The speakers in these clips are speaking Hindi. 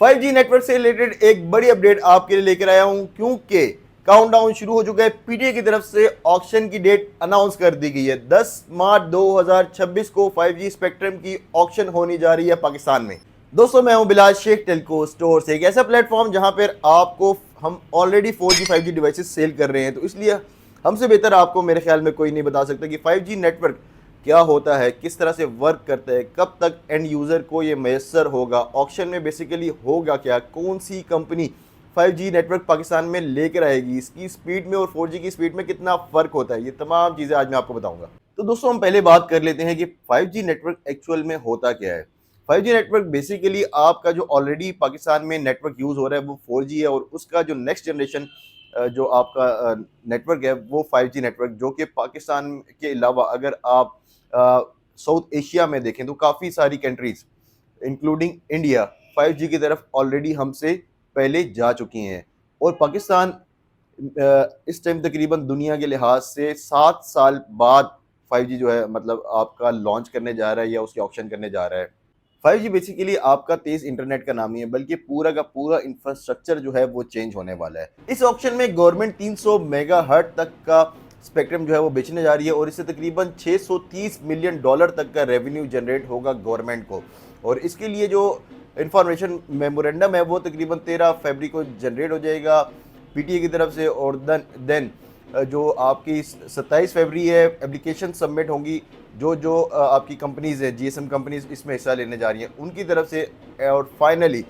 5G नेटवर्क से रिलेटेड एक बड़ी अपडेट आपके लिए लेकर आया हूं, क्योंकि काउंटडाउन शुरू हो चुका है। पीटीए की तरफ से ऑक्शन की डेट अनाउंस कर दी गई है। 10 मार्च 2026 को 5G स्पेक्ट्रम की ऑक्शन होने जा रही है पाकिस्तान में। दोस्तों, मैं हूं बिलाल शेख टेलको स्टोर से, एक ऐसा प्लेटफॉर्म जहां पर आपको हम already 4G 5G devices cell कर रहे हैं, तो इसलिए हमसे बेहतर आपको मेरे ख्याल में कोई नहीं बता सकता कि 5G नेटवर्क क्या होता है, किस तरह से वर्क करता है, कब तक एंड यूज़र को ये मैसर होगा, ऑक्शन में बेसिकली होगा क्या, कौन सी कंपनी 5G नेटवर्क पाकिस्तान में लेकर आएगी, इसकी स्पीड में और 4G की स्पीड में कितना फ़र्क होता है, ये तमाम चीज़ें आज मैं आपको बताऊंगा। तो दोस्तों, हम पहले बात कर लेते हैं कि 5G नेटवर्क एक्चुअल में होता क्या है। 5G नेटवर्क बेसिकली आपका जो ऑलरेडी पाकिस्तान में नेटवर्क यूज़ हो रहा है वो 4G है, और उसका जो नेक्स्ट जनरेशन जो आपका नेटवर्क है वो 5G नेटवर्क, जो कि पाकिस्तान के अलावा अगर आप साउथ एशिया में देखें तो काफ़ी सारी कंट्रीज इंक्लूडिंग इंडिया 5G की तरफ ऑलरेडी हमसे पहले जा चुकी हैं। और पाकिस्तान इस टाइम तकरीबन दुनिया के लिहाज से 7 साल बाद 5G जो है मतलब आपका लॉन्च करने जा रहा है या उसके ऑप्शन करने जा रहा है। 5G बेसिकली आपका तेज इंटरनेट का नाम ही है, बल्कि पूरा का पूरा इंफ्रास्ट्रक्चर जो है वो चेंज होने वाला है। इस ऑप्शन में गवर्नमेंट 300 मेगाहर्ट्ज तक का स्पेक्ट्रम जो है वो बेचने जा रही है, और इससे तकरीबन 630 मिलियन डॉलर तक का रेवेन्यू जनरेट होगा गवर्नमेंट को। और इसके लिए जो इंफॉर्मेशन मेमोरेंडम है वो तकरीबन 13 फरवरी को जनरेट हो जाएगा पीटीए की तरफ से, और देन जो आपकी 27 फरवरी है एप्लीकेशन सबमिट होंगी। जो जो आपकी कंपनीज है, जीएसएम कंपनीज इसमें हिस्सा लेने जा रही हैं उनकी तरफ से, और फाइनली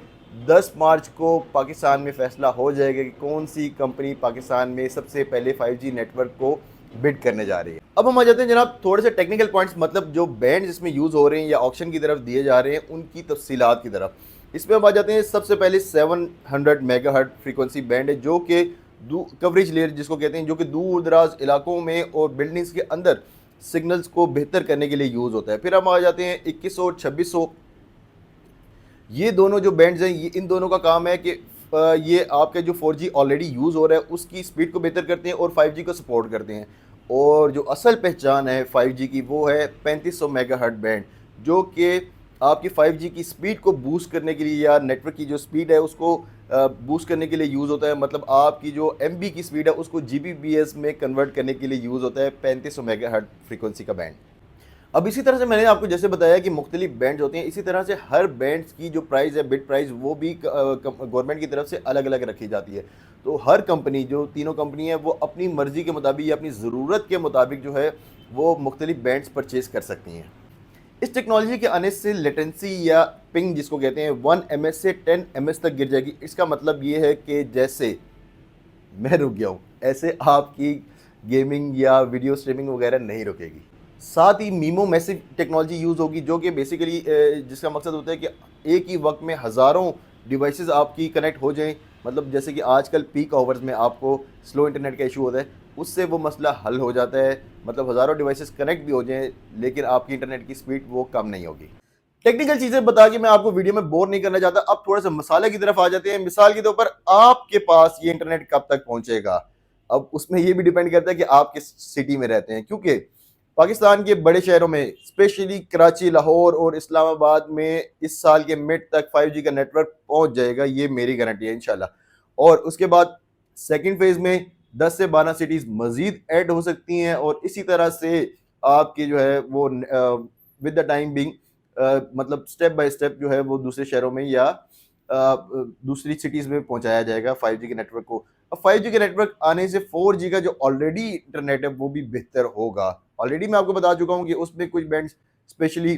10 मार्च को पाकिस्तान में फैसला हो जाएगा कि कौन सी कंपनी पाकिस्तान में सबसे पहले 5G नेटवर्क को बिड करने जा रही है। अब हम आ जाते हैं जनाब थोड़े से टेक्निकल पॉइंट्स, मतलब जो बैंड इसमें यूज़ हो रहे हैं या ऑप्शन की तरफ दिए जा रहे हैं उनकी तफसीलात की तरफ। इसमें हम आ जाते हैं सबसे पहले 700 मेगाहर्ट्ज फ्रीक्वेंसी बैंड है, जो कि कवरेज लेयर जिसको कहते हैं, जो कि दूर दराज इलाकों में और बिल्डिंग्स के अंदर सिग्नल्स को बेहतर करने के लिए यूज़ होता है। फिर हम आ जाते हैं 2100 और 2600। ये दोनों जो बैंड्स हैं, ये इन दोनों का काम है कि ये आपके जो 4G ऑलरेडी यूज़ हो रहा है उसकी स्पीड को बेहतर करते हैं और 5G को सपोर्ट करते हैं। और जो असल पहचान है 5G की वो है 3500 मेगाहर्ट्ज बैंड, जो कि आपकी 5G की स्पीड को बूस्ट करने के लिए या नेटवर्क की जो स्पीड है उसको बूस्ट करने के लिए यूज़ होता है। मतलब आपकी जो MB की स्पीड है उसको GBps में कन्वर्ट करने के लिए यूज़ होता है 3500 मेगाहर्ट्ज फ्रीक्वेंसी का बैंड। अब इसी तरह से मैंने आपको जैसे बताया कि मुख्तलिफ बैंड्स होते हैं, इसी तरह से हर बैंड्स की जो प्राइस है, बिड प्राइस, वो भी गवर्नमेंट की तरफ से अलग अलग रखी जाती है। तो हर कंपनी, जो तीनों कंपनी है, वो अपनी मर्ज़ी के मुताबिक या अपनी ज़रूरत के मुताबिक जो है वो मुख्तलिफ बैंड्स परचेज़ कर सकती हैं। इस टेक्नोलॉजी के आने से लेटेंसी या पिंग जिसको कहते हैं 1 ms से 10 ms तक गिर जाएगी। इसका मतलब ये है कि जैसे मैं रुक गया हूँ ऐसे आपकी गेमिंग या वीडियो स्ट्रीमिंग वगैरह नहीं रुकेगी। साथ ही मीमो मैसिव टेक्नोलॉजी यूज़ होगी, जो कि बेसिकली जिसका मकसद होता है कि एक ही वक्त में हज़ारों डिवाइसेस आपकी कनेक्ट हो जाएं। मतलब जैसे कि आजकल पीक आवर्स में आपको स्लो इंटरनेट का इशू होता है, उससे वो मसला हल हो जाता है। मतलब हज़ारों डिवाइसेस कनेक्ट भी हो जाएं लेकिन आपकी इंटरनेट की स्पीड वो कम नहीं होगी। टेक्निकल चीज़ें बता के मैं आपको वीडियो में बोर नहीं करना चाहता। अब थोड़ा सा मसाले की तरफ आ जाते हैं। मिसाल के तौर पर आपके पास ये इंटरनेट कब तक पहुंचेगा, अब उसमें ये भी डिपेंड करता है कि आप किस सिटी में रहते हैं, क्योंकि पाकिस्तान के बड़े शहरों में स्पेशली कराची, लाहौर और इस्लामाबाद में इस साल के मिड तक 5G का नेटवर्क पहुंच जाएगा, ये मेरी गारंटी है इंशाल्लाह। और उसके बाद सेकंड फेज में 10 से 12 सिटीज़ मज़ीद ऐड हो सकती हैं, और इसी तरह से आपकी जो है वो विद द टाइम बिंग मतलब स्टेप बाय स्टेप जो है वो दूसरे शहरों में या दूसरी सिटीज़ में पहुंचाया जाएगा 5G के नेटवर्क को। अब 5G के नेटवर्क आने से 4G का जो ऑलरेडी इंटरनेट है वो भी बेहतर होगा। ऑलरेडी मैं आपको बता चुका हूँ कि उसमें कुछ बैंड स्पेशली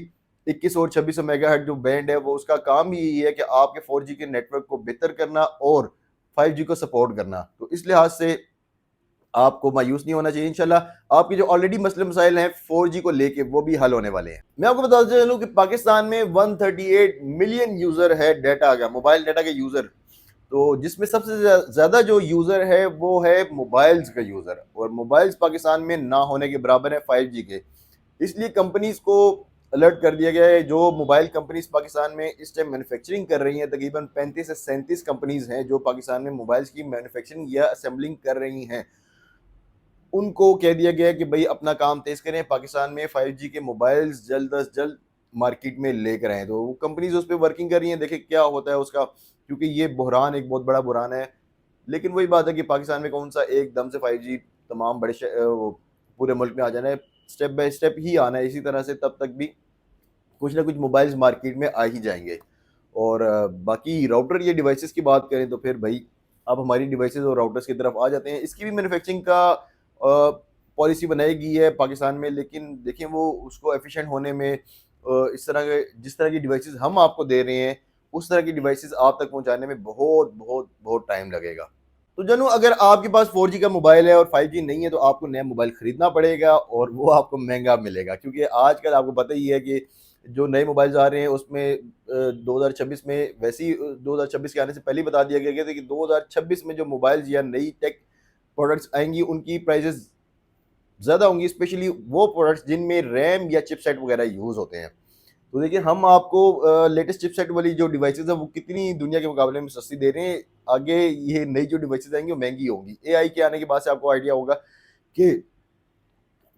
2100 और 2600 मेगाहर्ट्ज जो बैंड है वो उसका काम ही यही है कि आपके 4G के नेटवर्क को बेहतर करना और 5G को सपोर्ट करना। तो इस लिहाज से आपको मायूस नहीं होना चाहिए। इंशाल्लाह आपकी जो ऑलरेडी मसले मसाइल हैं 4G को लेके वो भी हल होने वाले हैं। मैं आपको बताता चलूं कि पाकिस्तान में 138 मिलियन यूजर है डाटा का, मोबाइल डाटा के यूजर। तो जिसमें सबसे ज्यादा जो यूजर है वो है मोबाइल्स का यूजर, और मोबाइल्स पाकिस्तान में ना होने के बराबर है 5G के। इसलिए कंपनीज को अलर्ट कर दिया गया है। जो मोबाइल कंपनीज पाकिस्तान में इस टाइम मैन्युफैक्चरिंग कर रही हैं, तकरीबन 35 से 37 कंपनीज हैं जो पाकिस्तान में मोबाइल्स की मैन्युफैक्चरिंग या असेंबलिंग कर रही हैं। उनको कह दिया गया है कि भाई अपना काम तेज करें, पाकिस्तान में 5G के मोबाइल्स जल्द अज जल्द मार्केट में लेकर आए। तो वो कंपनीज उस पर वर्किंग कर रही हैं, देखें क्या होता है उसका, क्योंकि ये बहरान एक बहुत बड़ा बहरान है। लेकिन वही बात है कि पाकिस्तान में कौन सा एकदम से 5G तमाम बड़े वो पूरे मुल्क में आ जाना है, स्टेप बाय स्टेप ही आना है। इसी तरह से तब तक भी कुछ ना कुछ मोबाइल्स मार्केट में आ ही जाएंगे। और बाकी राउटर या डिवाइसेस की बात करें तो फिर भाई आप हमारी डिवाइसेस और राउटर्स की तरफ आ जाते हैं। इसकी भी मैन्युफैक्चरिंग का पॉलिसी बनाई गई है पाकिस्तान में, लेकिन देखिए वो उसको एफिशिएंट होने में इस तरह के जिस तरह की डिवाइसेस हम आपको दे रहे हैं उस तरह की डिवाइसेस आप तक पहुंचाने में बहुत बहुत बहुत टाइम लगेगा। तो जनू अगर आपके पास 4G का मोबाइल है और 5G नहीं है तो आपको नया मोबाइल खरीदना पड़ेगा और वो आपको महंगा मिलेगा, क्योंकि आजकल आपको पता ही है कि जो नए मोबाइल्स आ रहे हैं उसमें 2026 में, वैसे ही 2026 के आने से पहले ही बता दिया गया था कि 2026 में जो मोबाइल्स या नई टेक प्रोडक्ट्स आएंगी उनकी प्राइजेस ज़्यादा होंगी, स्पेशली वो प्रोडक्ट्स जिनमें रैम या चिपसेट वगैरह यूज़ होते हैं। तो देखिए हम आपको लेटेस्ट चिपसेट वाली जो डिवाइसेस है वो कितनी दुनिया के मुकाबले में सस्ती दे रहे हैं। आगे ये नई जो डिवाइसेस आएंगी वो महंगी होंगी। एआई के आने के बाद से आपको आइडिया होगा कि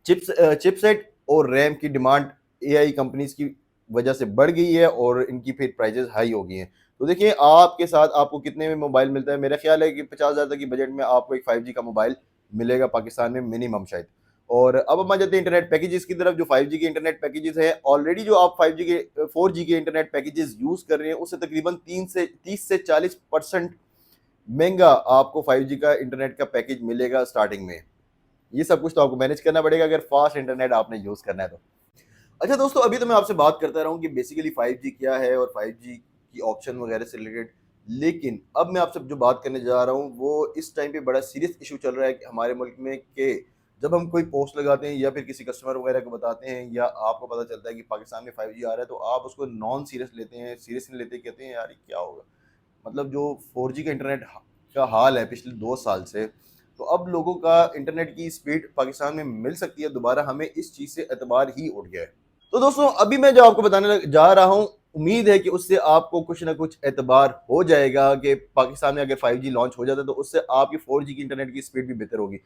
चिपसेट और रैम की डिमांड एआई कंपनीज की वजह से बढ़ गई है और इनकी फिर प्राइजेस हाई हो गई हैं। तो देखिए आपके साथ आपको कितने में मोबाइल मिलता है, मेरा ख्याल है कि 50,000 तक की बजट में आपको एक 5G का मोबाइल मिलेगा पाकिस्तान में मिनिमम शायद। और अब हम आ जाते हैं इंटरनेट पैकेजेस की तरफ। जो 5G के इंटरनेट पैकेजेस है, ऑलरेडी जो आप 5G के 4G के इंटरनेट पैकेजेस यूज कर रहे हैं उससे तकरीबन 30 से 40% महंगा आपको 5G का इंटरनेट का पैकेज मिलेगा स्टार्टिंग में। ये सब कुछ तो आपको मैनेज करना पड़ेगा अगर फास्ट इंटरनेट आपने यूज करना है तो। अच्छा दोस्तों, अभी तो मैं आपसे बात करता रहा हूँ कि बेसिकली 5G क्या है और 5G की ऑप्शन वगैरह से रिलेटेड, लेकिन अब मैं आपसे जो बात करने जा रहा हूँ वो इस टाइम पे बड़ा सीरियस इशू चल रहा है कि हमारे मुल्क में कि जब हम कोई पोस्ट लगाते हैं या फिर किसी कस्टमर वगैरह को बताते हैं या आपको पता चलता है कि पाकिस्तान में 5G आ रहा है तो आप उसको नॉन सीरियस लेते हैं, सीरियस नहीं लेते, कहते हैं यार ये क्या होगा। मतलब जो 4G का इंटरनेट का हाल है पिछले 2 साल से, तो अब लोगों का इंटरनेट की स्पीड पाकिस्तान में मिल सकती है दोबारा, हमें इस चीज़ से एतबार ही उठ गया है। तो दोस्तों अभी मैं जो आपको बताने जा रहा हूँ, उम्मीद है कि उससे आपको कुछ ना कुछ एतबार हो जाएगा कि पाकिस्तान में अगर 5G लॉन्च हो जाता है तो उससे आपकी 4G की इंटरनेट की स्पीड भी बेहतर होगी।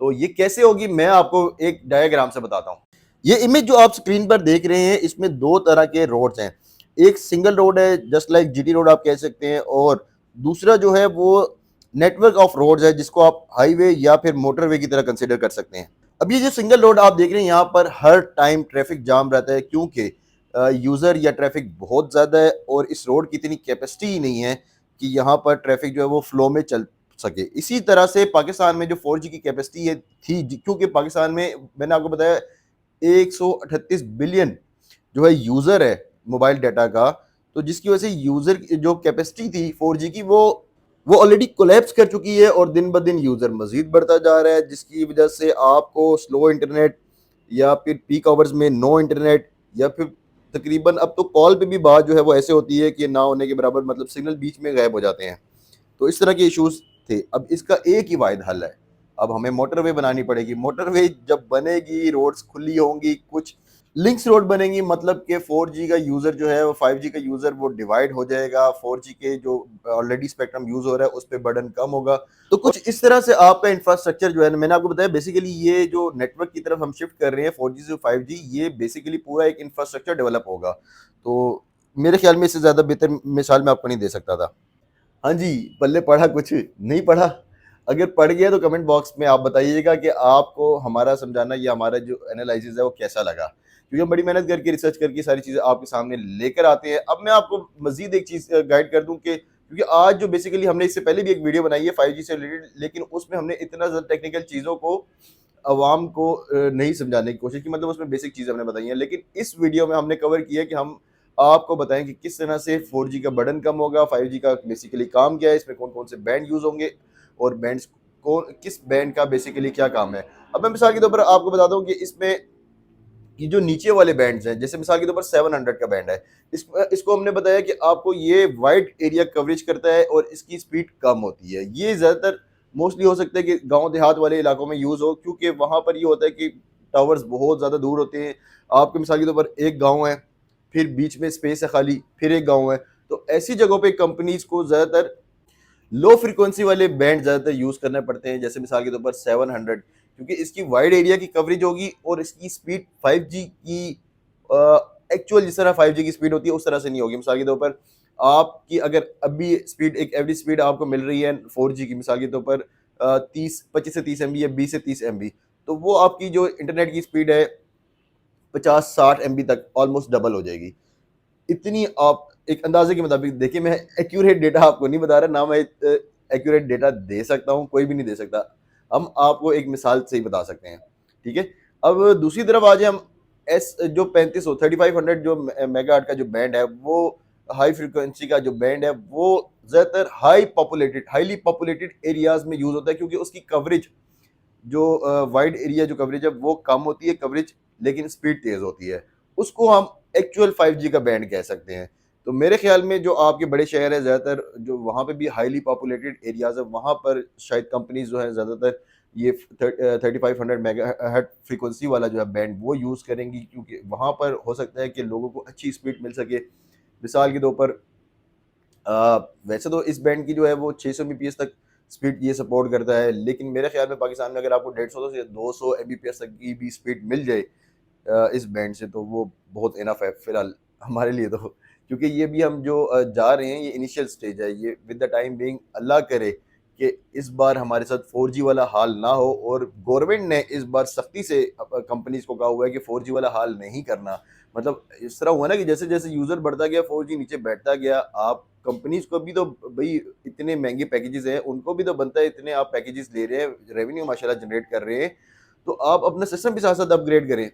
तो ये कैसे होगी मैं आपको एक डायग्राम से बताता हूँ। ये इमेज जो आप स्क्रीन पर देख रहे हैं इसमें दो तरह के रोड्स हैं। एक सिंगल रोड है जस्ट लाइक जीटी रोड आप कह सकते हैं, और दूसरा जो है वो नेटवर्क ऑफ रोड्स है जिसको आप हाईवे या फिर मोटरवे की तरह कंसिडर कर सकते हैं। अब ये जो सिंगल रोड आप देख रहे हैं यहाँ पर हर टाइम ट्रैफिक जाम रहता है क्योंकि यूज़र या ट्रैफिक बहुत ज़्यादा है और इस रोड की इतनी कैपेसिटी ही नहीं है कि यहाँ पर ट्रैफिक जो है वो फ्लो में चल सके। इसी तरह से पाकिस्तान में जो 4G की कैपेसिटी है थी, क्योंकि पाकिस्तान में मैंने आपको बताया 138 बिलियन जो है यूज़र है मोबाइल डाटा का, तो जिसकी वजह से यूज़र जो कैपेसिटी थी 4G की वो ऑलरेडी कोलैप्स कर चुकी है और दिन ब दिन यूज़र मज़ीद बढ़ता जा रहा है, जिसकी वजह से आपको स्लो इंटरनेट या फिर पीक आवर्स में नो इंटरनेट या फिर तकरीबन अब तो कॉल पे भी बात जो है वो ऐसे होती है कि ना होने के बराबर, मतलब सिग्नल बीच में गायब हो जाते हैं। तो इस तरह के इश्यूज थे। अब इसका एक ही वाहिद हल है, अब हमें मोटरवे बनानी पड़ेगी। मोटरवे जब बनेगी, रोड्स खुली होंगी, कुछ लिंक्स रोड बनेंगी, मतलब कि 4G का यूज़र जो है वो 5G का यूज़र वो डिवाइड हो जाएगा। 4G के जो ऑलरेडी स्पेक्ट्रम यूज़ हो रहा है उस पर बर्डन कम होगा। तो कुछ इस तरह से आपका इंफ्रास्ट्रक्चर जो है, मैंने आपको बताया बेसिकली ये जो नेटवर्क की तरफ हम शिफ्ट कर रहे हैं 4G से 5G, ये बेसिकली पूरा एक इंफ्रास्ट्रक्चर डेवलप होगा। तो मेरे ख्याल में इससे ज़्यादा बेहतर मिसाल मैं आपको नहीं दे सकता था। हाँ जी, पल्ले पढ़ा कुछ नहीं पढ़ा? अगर पढ़ गया तो कमेंट बॉक्स में आप बताइएगा कि आपको हमारा समझाना या हमारा जो एनालिसिस है वो कैसा लगा, क्योंकि हम बड़ी मेहनत करके रिसर्च करके सारी चीज़ें आपके सामने लेकर आते हैं। अब मैं आपको मज़ीद एक चीज़ गाइड कर दूं कि क्योंकि आज जो बेसिकली हमने इससे पहले भी एक वीडियो बनाई है 5G से रिलेटेड, लेकिन उसमें हमने इतना ज़्यादा टेक्निकल चीज़ों को अवाम को नहीं समझाने की कोशिश की, मतलब उसमें बेसिक चीज़ें हमने बताई हैं। लेकिन इस वीडियो में हमने कवर किया कि हम आपको बताएं कि किस तरह से 4G का बर्डन कम होगा, 5G का बेसिकली काम क्या है, इसमें कौन कौन से बैंड यूज़ होंगे और बैंड्स को किस बैंड का बेसिकली क्या काम है। अब मैं मिसाल के तौर पर आपको बताता हूँ कि इसमें ये जो नीचे वाले बैंड्स हैं, जैसे मिसाल के तौर पर 700 का बैंड है, इसको हमने बताया कि आपको ये वाइड एरिया कवरेज करता है और इसकी स्पीड कम होती है। ये ज़्यादातर मोस्टली हो सकता है कि गांव देहात वाले इलाकों में यूज़ हो, क्योंकि वहाँ पर ये होता है कि टावर्स बहुत ज़्यादा दूर होते हैं। आपके मिसाल के तौर पर एक गाँव है, फिर बीच में स्पेस है खाली, फिर एक गाँव है, तो ऐसी जगहों पर कंपनीज को ज़्यादातर लो फ्रीक्वेंसी वाले बैंड ज़्यादातर यूज़ करने पड़ते हैं, जैसे मिसाल के तौर पर 700, क्योंकि इसकी वाइड एरिया की कवरेज होगी और इसकी स्पीड 5G की एक्चुअल जिस तरह 5G की स्पीड होती है उस तरह से नहीं होगी। मिसाल के तौर पर आपकी अगर अभी स्पीड एक एवरेज स्पीड आपको मिल रही है 4G की मिसाल के तौर पर 25 से 30 MB या 20 से 30 MB, तो वो आपकी जो इंटरनेट की स्पीड है 50-60 MB तक ऑलमोस्ट डबल हो जाएगी। इतनी आप एक अंदाजे के मुताबिक देखिए, मैं एक्यूरेट डेटा आपको नहीं बता रहा, ना मैं एक्यूरेट डेटा दे सकता हूँ, कोई भी नहीं दे सकता। हम आपको एक मिसाल से ही बता सकते हैं, ठीक है? अब दूसरी तरफ आ जाए हम एस जो 3500 3500 जो मेगाहर्ट्ज़ का जो बैंड है, वो हाई फ्रीक्वेंसी का जो बैंड है, वो ज़्यादातर हाईली पॉपुलेटेड एरियाज़ में यूज़ होता है, क्योंकि उसकी कवरेज जो वाइड एरिया जो कवरेज है वो कम होती है कवरेज, लेकिन स्पीड तेज़ होती है। उसको हम एक्चुअल 5G का बैंड कह सकते हैं। तो मेरे ख़्याल में जो आपके बड़े शहर हैं, ज़्यादातर जो वहाँ पे भी हाईली पॉपुलेटेड एरियाज़ है, वहाँ पर शायद कंपनीज़ जो हैं ज़्यादातर ये 3500 मेगाहर्ट्ज़ फ्रीक्वेंसी वाला जो है बैंड वो यूज़ करेंगी, क्योंकि वहाँ पर हो सकता है कि लोगों को अच्छी स्पीड मिल सके। मिसाल के तौर पर वैसे तो इस बैंड की जो है वो 600 एमबीपीएस तक स्पीड ये सपोर्ट करता है, लेकिन मेरे ख्याल में पाकिस्तान में अगर आपको 150 से 200 एमबीपीएस तक की भी स्पीड मिल जाए इस बैंड से, तो वो बहुत इनफ है फिलहाल हमारे लिए तो, क्योंकि ये भी हम जो जा रहे हैं ये इनिशियल स्टेज है। ये विद द टाइम बीइंग अल्लाह करे कि इस बार हमारे साथ 4G वाला हाल ना हो, और गवर्नमेंट ने इस बार सख्ती से कंपनीज को कहा हुआ है कि 4G वाला हाल नहीं करना। मतलब इस तरह हुआ ना कि जैसे जैसे यूजर बढ़ता गया 4G नीचे बैठता गया, आप कंपनीज को भी तो भाई इतने महंगे पैकेजेस हैं, उनको भी तो बनता है, इतने आप पैकेजेस ले रहे हैं, रेवेन्यू माशाल्लाह जनरेट कर रहे हैं, तो आप अपना सिस्टम भी साथ साथ अपग्रेड करें।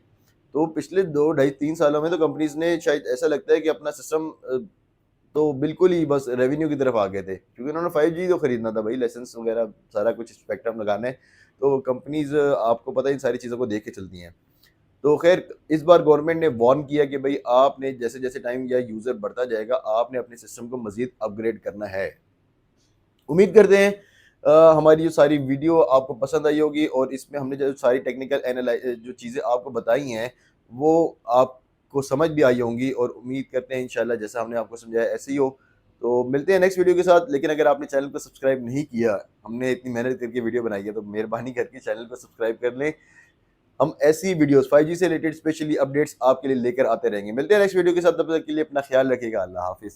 तो पिछले 2 ढाई 3 सालों में तो कंपनीज ने शायद ऐसा लगता है कि अपना सिस्टम तो बिल्कुल ही बस रेवेन्यू की तरफ आ गए थे, क्योंकि उन्होंने 5G तो खरीदना था भाई, लाइसेंस वगैरह सारा कुछ स्पेक्ट्रम लगाना है, तो कंपनीज आपको पता है इन सारी चीज़ों को देख के चलती हैं। तो खैर इस बार गवर्नमेंट ने वार्न किया कि भाई आपने जैसे जैसे टाइम या यूज़र बढ़ता जाएगा, आपने अपने सिस्टम को मज़ीद अपग्रेड करना है। उम्मीद करते हैं हमारी जो सारी वीडियो आपको पसंद आई होगी, और इसमें हमने जो सारी टेक्निकल जो चीज़ें आपको बताई हैं वो आपको समझ भी आई होंगी, और उम्मीद करते हैं इंशाल्लाह जैसा हमने आपको समझाया ऐसे ही हो। तो मिलते हैं नेक्स्ट वीडियो के साथ, लेकिन अगर आपने चैनल को सब्सक्राइब नहीं किया, हमने इतनी मेहनत करके वीडियो बनाई है, तो मेहरबानी करके चैनल को सब्सक्राइब कर लें। हम ऐसी वीडियोस 5G से रिलेटेड स्पेशली अपडेट्स आपके लिए लेकर आते रहेंगे। मिलते हैं नेक्स्ट वीडियो के साथ, तब तक के लिए अपना ख्याल रखिएगा। अल्लाह हाफ़िज़।